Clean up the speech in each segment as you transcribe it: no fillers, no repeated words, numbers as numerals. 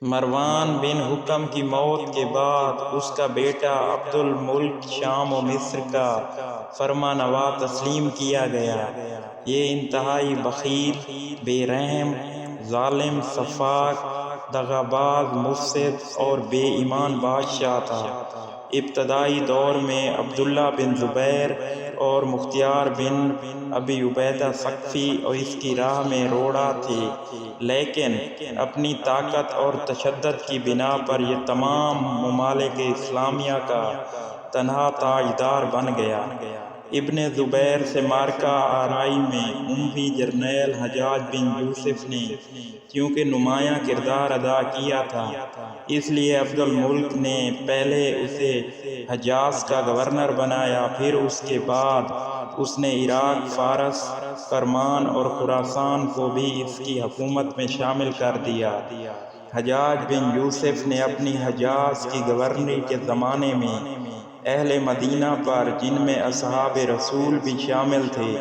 مروان بن حکم کی موت کے بعد اس کا بیٹا عبد الملک شام و مصر کا فرمانروا تسلیم کیا گیا۔ یہ انتہائی بخیل، بے رحم، ظالم، سفاک، دغاباز، مفسد اور بے ایمان بادشاہ تھا۔ ابتدائی دور میں عبداللہ بن زبیر اور مختار بن ابی عبیدہ ثقفی اور اس کی راہ میں روڑا تھے، لیکن اپنی طاقت اور تشدد کی بنا پر یہ تمام ممالک اسلامیہ کا تنہا تاجدار بن گیا۔ ابن زبیر سے معرکہ آرائی میں اموی جرنیل حجاج بن یوسف نے کیونکہ نمایاں کردار ادا کیا تھا، اس لیے عبد الملک نے پہلے اسے حجاز کا گورنر بنایا، پھر اس کے بعد اس نے عراق، فارس، کرمان اور خراسان کو بھی اس کی حکومت میں شامل کر دیا۔ حجاج بن یوسف نے اپنی حجاز کی گورنری کے زمانے میں اہل مدینہ پر، جن میں اصحاب رسول بھی شامل تھے،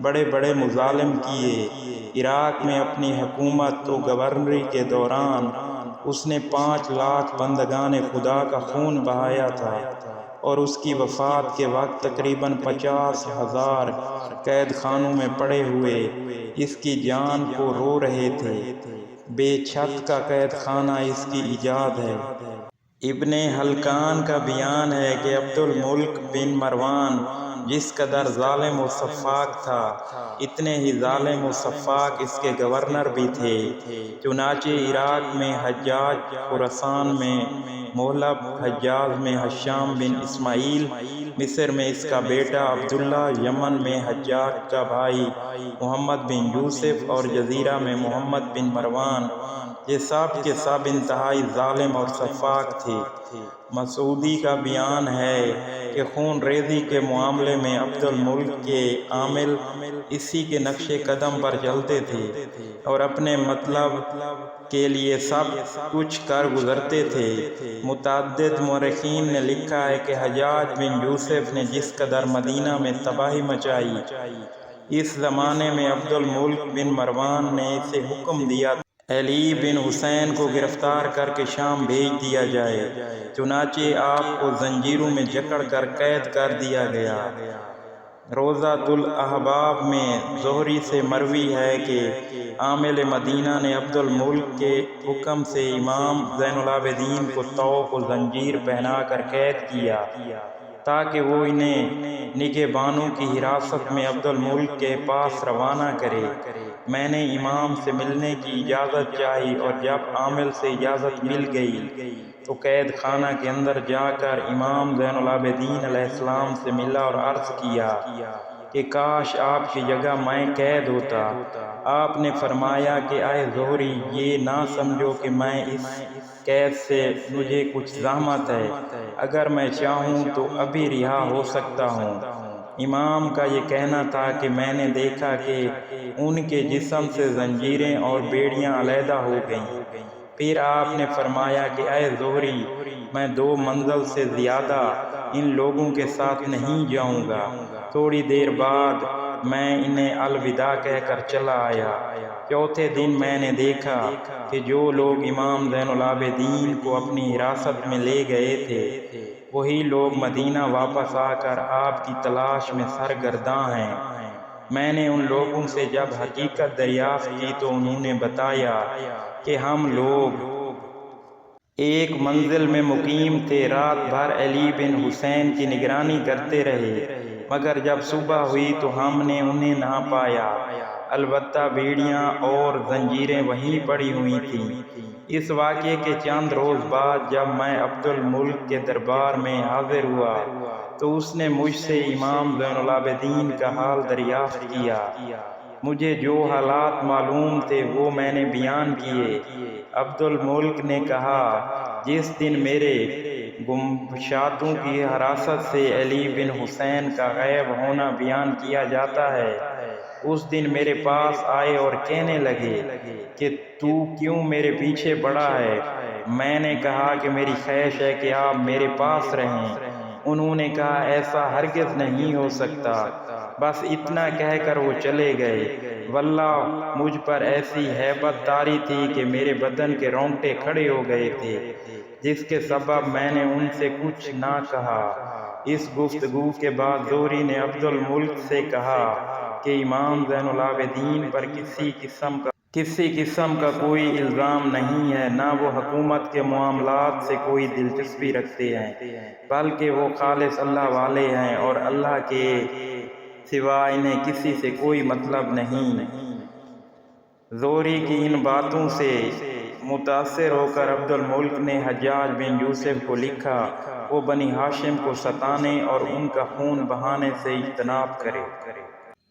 بڑے بڑے مظالم کیے۔ عراق میں اپنی حکومت و گورنری کے دوران اس نے 5 لاکھ بندگان خدا کا خون بہایا تھا، اور اس کی وفات کے وقت تقریباً 50,000 قید خانوں میں پڑے ہوئے اس کی جان کو رو رہے تھے۔ بے چھت کا قید خانہ اس کی ایجاد ہے۔ ابن حلقان کا بیان ہے کہ عبد الملک بن مروان جس قدر ظالم و سفاک تھا، اتنے ہی ظالم و سفاک اس کے گورنر بھی تھے۔ چنانچہ عراق میں حجاج، خراسان میں مہلب، حجاز میں ہشام بن اسماعیل، مصر میں اس کا بیٹا عبداللہ، یمن میں حجاج کا بھائی محمد بن یوسف اور جزیرہ میں محمد بن مروان، یہ سب کے سب انتہائی ظالم اور سفاک تھے۔ مسعودی کا بیان ہے کہ خون ریزی کے معاملے میں عبد الملک کے عامل اسی کے نقش قدم پر چلتے تھے اور اپنے مطلب کے لیے سب کچھ کر گزرتے تھے۔ متعدد مورخین نے لکھا ہے کہ حجاج بن یوسف نے جس قدر مدینہ میں تباہی مچائی، اس زمانے میں عبد الملک بن مروان نے اسے حکم دیا علی بن حسین کو گرفتار کر کے شام بھیج دیا جائے، چنانچہ آپ کو زنجیروں میں جکڑ کر قید کر دیا گیا۔ روضۃ الاحباب میں زہری سے مروی ہے کہ عامل مدینہ نے عبد الملک کے حکم سے امام زین العابدین کو طوق و زنجیر پہنا کر قید کیا تاکہ وہ انہیں نگہبانوں کی حراست میں عبد الملک کے پاس روانہ کرے۔ میں نے امام سے ملنے کی اجازت چاہی، اور جب عامل سے اجازت مل گئی تو قید خانہ کے اندر جا کر امام زین العابدین علیہ السلام سے ملا اور عرض کیا کہ کاش آپ کی جگہ میں قید ہوتا۔ آپ نے فرمایا کہ اے زہری، یہ نہ سمجھو کہ میں اس قید سے مجھے کچھ زحمت ہے، اگر میں چاہوں تو ابھی رہا ہو سکتا ہوں۔ امام کا یہ کہنا تھا کہ میں نے دیکھا کہ ان کے جسم سے زنجیریں اور بیڑیاں علیحدہ ہو گئیں۔ پھر آپ نے فرمایا کہ اے زہری، میں 2 منزل سے زیادہ ان لوگوں کے ساتھ نہیں جاؤں گا۔ تھوڑی دیر بعد میں انہیں الوداع کہہ کر چلا آیا۔ چوتھے دن میں نے دیکھا کہ جو لوگ امام زین العابدین کو اپنی حراست میں لے گئے تھے، وہی لوگ مدینہ واپس آ کر آپ کی تلاش میں سرگرداں ہیں۔ میں نے ان لوگوں سے جب حقیقت دریافت کی تو انہوں نے بتایا کہ ہم لوگ ایک منزل میں مقیم تھے، رات بھر علی بن حسین کی نگرانی کرتے رہے، مگر جب صبح ہوئی تو ہم نے انہیں نہ پایا، البتہ بیڑیاں اور زنجیریں وہیں پڑی ہوئی تھیں۔ اس واقعے کے چند روز بعد جب میں عبد الملک کے دربار میں حاضر ہوا تو اس نے مجھ سے امام زین العابدین کا حال دریافت کیا۔ مجھے جو حالات معلوم تھے وہ میں نے بیان کیے۔ عبد الملک نے کہا، جس دن میرے گمشاتوں کی حراست سے علی بن حسین کا غائب ہونا بیان کیا جاتا ہے، اس دن میرے پاس آئے اور کہنے لگے کہ تو کیوں میرے پیچھے پڑا ہے؟ میں نے کہا کہ میری خواہش ہے کہ آپ میرے پاس رہیں۔ انہوں نے کہا ایسا ہرگز نہیں ہو سکتا، بس اتنا کہہ کر وہ چلے گئے۔ واللہ مجھ پر ایسی ہیبت طاری تھی کہ میرے بدن کے رونگٹے کھڑے ہو گئے تھے، جس کے سبب میں نے ان سے کچھ نہ کہا۔ اس گفتگو کے بعد زہری نے عبدالملک سے کہا کہ امام زین العابدین پر کسی قسم کا کوئی الزام نہیں ہے، نہ وہ حکومت کے معاملات سے کوئی دلچسپی رکھتے ہیں، بلکہ وہ خالص اللہ والے ہیں اور اللہ کے سوا انہیں کسی سے کوئی مطلب نہیں۔ زہری کی ان باتوں سے متاثر ہو کر عبدالملک نے حجاج بن یوسف کو لکھا وہ بنی ہاشم کو ستانے اور ان کا خون بہانے سے اجتناب کرے،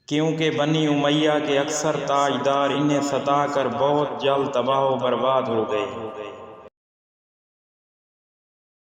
کیونکہ بنی امیہ کے اکثر تاجدار انہیں ستا کر بہت جلد تباہ و برباد ہو گئے۔